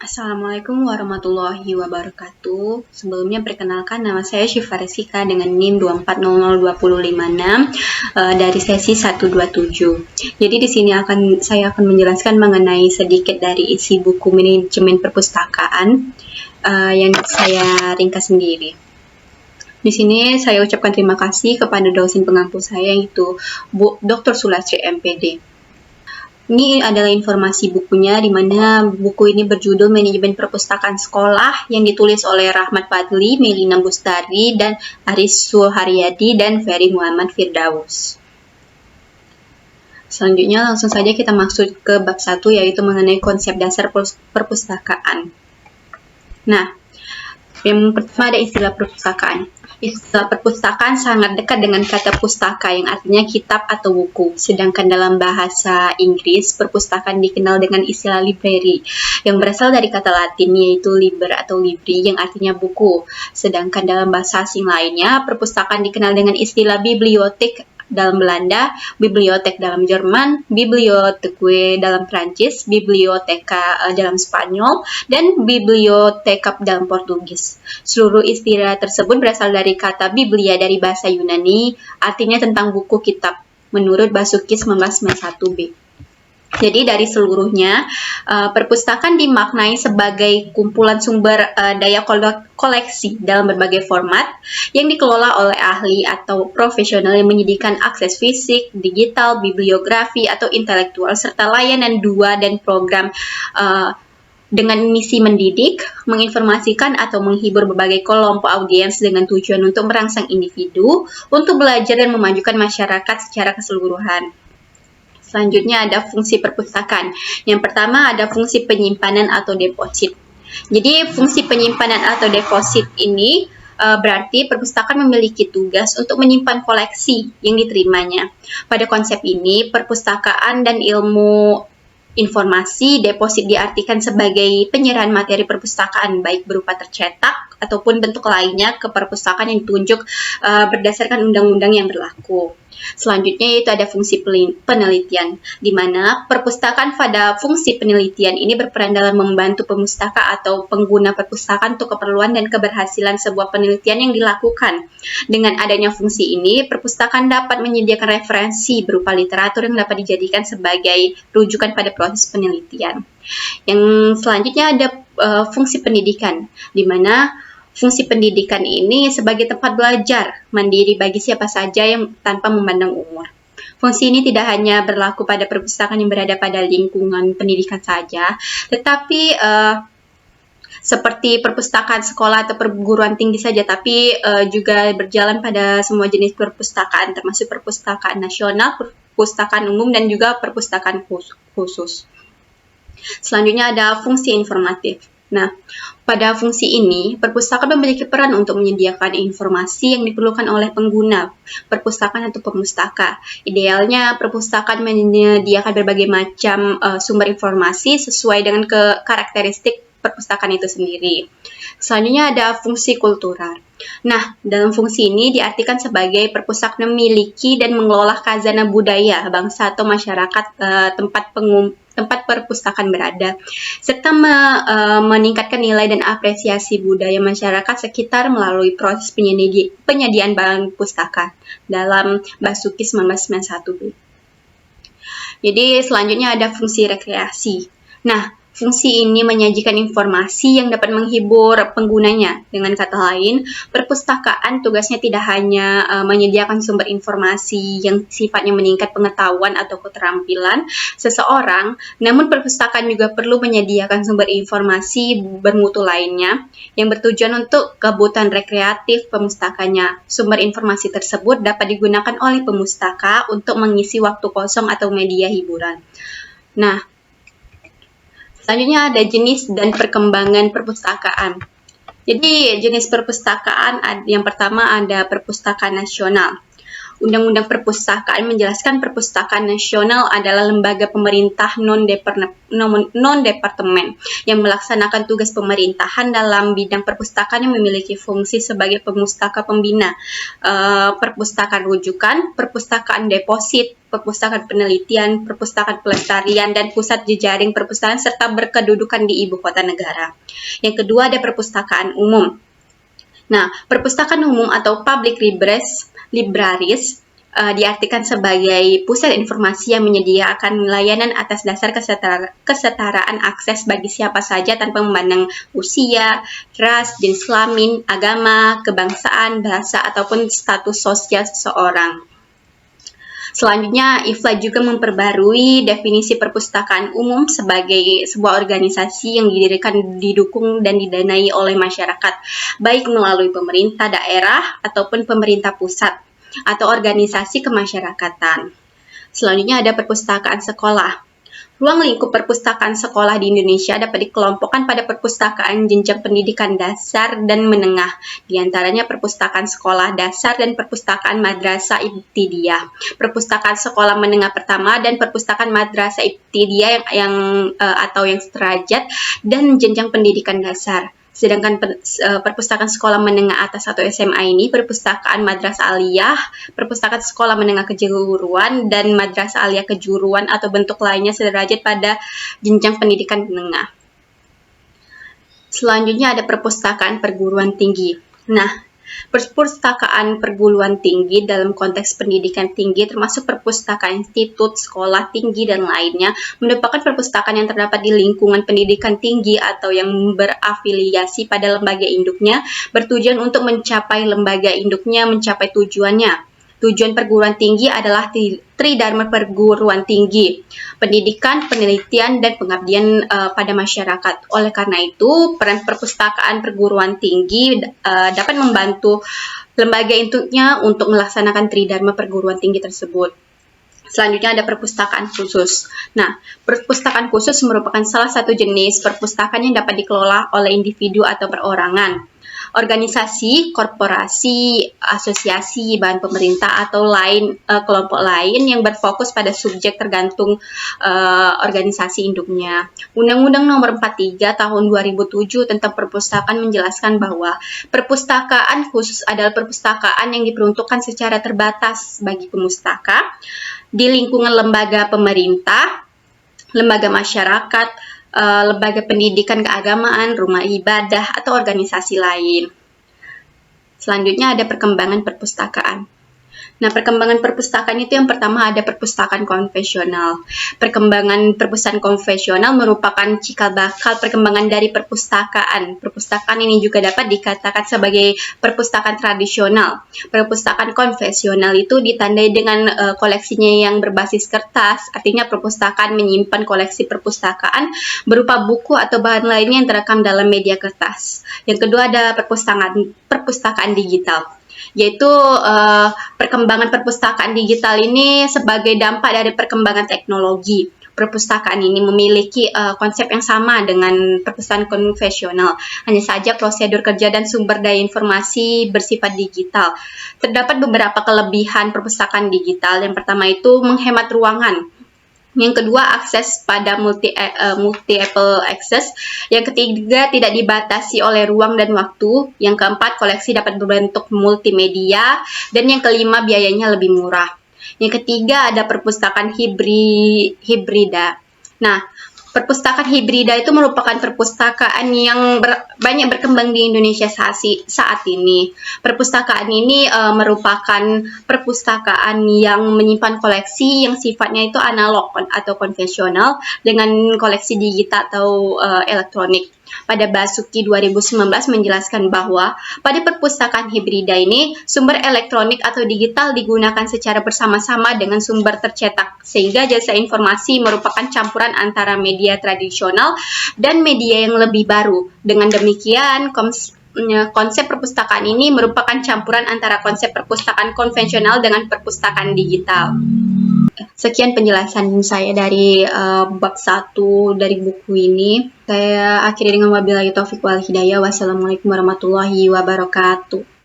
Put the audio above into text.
Assalamualaikum warahmatullahi wabarakatuh. Sebelumnya perkenalkan, nama saya Syifa Resika dengan NIM 2400256 dari sesi 127. Jadi di sini saya akan menjelaskan mengenai sedikit dari isi buku manajemen perpustakaan yang saya ringkas sendiri. Di sini saya ucapkan terima kasih kepada dosen pengampu saya, yaitu Bu Dr. Sulastri MPD. Ini adalah informasi bukunya, di mana buku ini berjudul Manajemen Perpustakaan Sekolah yang ditulis oleh Rahmat Fadli, Melina Bustari, dan Aris Suharyadi, dan Ferry Muhammad Firdaus. Selanjutnya langsung saja kita masuk ke bab 1, yaitu mengenai konsep dasar perpustakaan. Nah, yang pertama ada istilah perpustakaan. Istilah perpustakaan sangat dekat dengan kata pustaka yang artinya kitab atau buku. Sedangkan dalam bahasa Inggris, perpustakaan dikenal dengan istilah library yang berasal dari kata Latin yaitu liber atau libri yang artinya buku. Sedangkan dalam bahasa asing lainnya, perpustakaan dikenal dengan istilah bibliotek dalam Belanda, bibliotek dalam Jerman, bibliotheque dalam Prancis, biblioteka dalam Spanyol, dan biblioteka dalam Portugis. Seluruh istilah tersebut berasal dari kata biblia dari bahasa Yunani, artinya tentang buku kitab, menurut Basukis 1991b. Jadi dari seluruhnya, perpustakaan dimaknai sebagai kumpulan sumber daya koleksi dalam berbagai format yang dikelola oleh ahli atau profesional yang menyediakan akses fisik, digital, bibliografi, atau intelektual, serta layanan dan program dengan misi mendidik, menginformasikan, atau menghibur berbagai kelompok audiens dengan tujuan untuk merangsang individu untuk belajar dan memajukan masyarakat secara keseluruhan. Selanjutnya ada fungsi perpustakaan. Yang pertama ada fungsi penyimpanan atau deposit. Jadi fungsi penyimpanan atau deposit ini berarti perpustakaan memiliki tugas untuk menyimpan koleksi yang diterimanya. Pada konsep ini, perpustakaan dan ilmu informasi deposit diartikan sebagai penyerahan materi perpustakaan baik berupa tercetak ataupun bentuk lainnya ke perpustakaan yang ditunjuk berdasarkan undang-undang yang berlaku. Selanjutnya yaitu ada fungsi penelitian, di mana perpustakaan pada fungsi penelitian ini berperan dalam membantu pemustaka atau pengguna perpustakaan untuk keperluan dan keberhasilan sebuah penelitian yang dilakukan. Dengan adanya fungsi ini, perpustakaan dapat menyediakan referensi berupa literatur yang dapat dijadikan sebagai rujukan pada proses penelitian. Yang selanjutnya ada fungsi pendidikan, di mana fungsi pendidikan ini sebagai tempat belajar mandiri bagi siapa saja yang tanpa memandang umur. Fungsi ini tidak hanya berlaku pada perpustakaan yang berada pada lingkungan pendidikan saja, tetapi seperti perpustakaan sekolah atau perguruan tinggi saja, tapi juga berjalan pada semua jenis perpustakaan, termasuk perpustakaan nasional, perpustakaan umum, dan juga perpustakaan khusus. Selanjutnya ada fungsi informatif. Nah, pada fungsi ini, perpustakaan memiliki peran untuk menyediakan informasi yang diperlukan oleh pengguna perpustakaan atau pemustaka. Idealnya, perpustakaan menyediakan berbagai macam sumber informasi sesuai dengan karakteristik perpustakaan itu sendiri. Selanjutnya ada fungsi kultural. Nah, dalam fungsi ini diartikan sebagai perpustakaan memiliki dan mengelola khazanah budaya bangsa atau masyarakat tempat perpustakaan berada, serta meningkatkan nilai dan apresiasi budaya masyarakat sekitar melalui proses penyediaan barang pustaka dalam Basukis 1991b. Jadi selanjutnya ada fungsi rekreasi. Nah, fungsi ini menyajikan informasi yang dapat menghibur penggunanya. Dengan kata lain, perpustakaan tugasnya tidak hanya menyediakan sumber informasi yang sifatnya meningkat pengetahuan atau keterampilan seseorang, namun perpustakaan juga perlu menyediakan sumber informasi bermutu lainnya yang bertujuan untuk kebutuhan rekreatif pemustakanya. Sumber informasi tersebut dapat digunakan oleh pemustaka untuk mengisi waktu kosong atau media hiburan. Nah, selanjutnya ada jenis dan perkembangan perpustakaan. Jadi jenis perpustakaan yang pertama ada perpustakaan nasional. Undang-Undang Perpustakaan menjelaskan Perpustakaan Nasional adalah lembaga pemerintah non-departemen yang melaksanakan tugas pemerintahan dalam bidang perpustakaan yang memiliki fungsi sebagai pemustaka pembina, perpustakaan rujukan, perpustakaan deposit, perpustakaan penelitian, perpustakaan pelestarian, dan pusat jejaring perpustakaan serta berkedudukan di ibu kota negara. Yang kedua ada perpustakaan umum. Nah, perpustakaan umum atau public libraries diartikan sebagai pusat informasi yang menyediakan layanan atas dasar kesetaraan akses bagi siapa saja tanpa memandang usia, ras, jenis kelamin, agama, kebangsaan, bahasa, ataupun status sosial seseorang. Selanjutnya, IFLA juga memperbarui definisi perpustakaan umum sebagai sebuah organisasi yang didirikan, didukung, dan didanai oleh masyarakat, baik melalui pemerintah daerah ataupun pemerintah pusat atau organisasi kemasyarakatan. Selanjutnya ada perpustakaan sekolah. Ruang lingkup perpustakaan sekolah di Indonesia dapat dikelompokkan pada perpustakaan jenjang pendidikan dasar dan menengah, di antaranya perpustakaan sekolah dasar dan perpustakaan madrasah ibtidaiyah, perpustakaan sekolah menengah pertama dan perpustakaan madrasah ibtidaiyah atau yang sederajat dan jenjang pendidikan dasar. Sedangkan perpustakaan sekolah menengah atas atau SMA ini perpustakaan madrasah aliyah, perpustakaan sekolah menengah kejuruan, dan madrasah aliyah kejuruan atau bentuk lainnya sederajat pada jenjang pendidikan menengah. Selanjutnya ada perpustakaan perguruan tinggi. Nah, perpustakaan perguruan tinggi dalam konteks pendidikan tinggi termasuk perpustakaan institut, sekolah tinggi, dan lainnya merupakan perpustakaan yang terdapat di lingkungan pendidikan tinggi atau yang berafiliasi pada lembaga induknya, bertujuan untuk mencapai lembaga induknya mencapai tujuannya. Tujuan perguruan tinggi adalah tridharma perguruan tinggi, pendidikan, penelitian, dan pengabdian pada masyarakat. Oleh karena itu, peran perpustakaan perguruan tinggi dapat membantu lembaga induknya untuk melaksanakan tridharma perguruan tinggi tersebut. Selanjutnya ada perpustakaan khusus. Nah, perpustakaan khusus merupakan salah satu jenis perpustakaan yang dapat dikelola oleh individu atau perorangan, organisasi, korporasi, asosiasi, bahan pemerintah, atau kelompok lain yang berfokus pada subjek tergantung organisasi induknya. Undang-Undang Nomor 43 Tahun 2007 tentang perpustakaan menjelaskan bahwa perpustakaan khusus adalah perpustakaan yang diperuntukkan secara terbatas bagi pemustaka di lingkungan lembaga pemerintah, lembaga masyarakat, lembaga pendidikan keagamaan, rumah ibadah, atau organisasi lain. Selanjutnya ada perkembangan perpustakaan. Nah, perkembangan perpustakaan itu yang pertama ada perpustakaan konvensional. Perkembangan perpustakaan konvensional merupakan cikal bakal perkembangan dari perpustakaan. Perpustakaan ini juga dapat dikatakan sebagai perpustakaan tradisional. Perpustakaan konvensional itu ditandai dengan koleksinya yang berbasis kertas, artinya perpustakaan menyimpan koleksi perpustakaan berupa buku atau bahan lainnya yang terekam dalam media kertas. Yang kedua ada perpustakaan digital, yaitu perkembangan perpustakaan digital ini sebagai dampak dari perkembangan teknologi. Perpustakaan ini memiliki konsep yang sama dengan perpustakaan konvensional, hanya saja prosedur kerja dan sumber daya informasi bersifat digital. Terdapat beberapa kelebihan perpustakaan digital. Yang pertama itu menghemat ruangan. Yang kedua, akses pada multi-apple access. Yang ketiga, tidak dibatasi oleh ruang dan waktu. Yang keempat, koleksi dapat berbentuk multimedia. Dan yang kelima, biayanya lebih murah. Yang ketiga, ada perpustakaan hibrida. Nah, perpustakaan hibrida itu merupakan perpustakaan yang banyak berkembang di Indonesia saat ini. Perpustakaan ini merupakan perpustakaan yang menyimpan koleksi yang sifatnya itu analog atau konvensional dengan koleksi digital atau elektronik. Pada Basuki 2019 menjelaskan bahwa pada perpustakaan hibrida ini sumber elektronik atau digital digunakan secara bersama-sama dengan sumber tercetak, sehingga jasa informasi merupakan campuran antara media tradisional dan media yang lebih baru. Dengan demikian, konsep perpustakaan ini merupakan campuran antara konsep perpustakaan konvensional dengan perpustakaan digital. Sekian penjelasan saya dari bab 1 dari buku ini. Saya akhiri dengan wabillahi taufiq wal hidayah. Wassalamualaikum warahmatullahi wabarakatuh.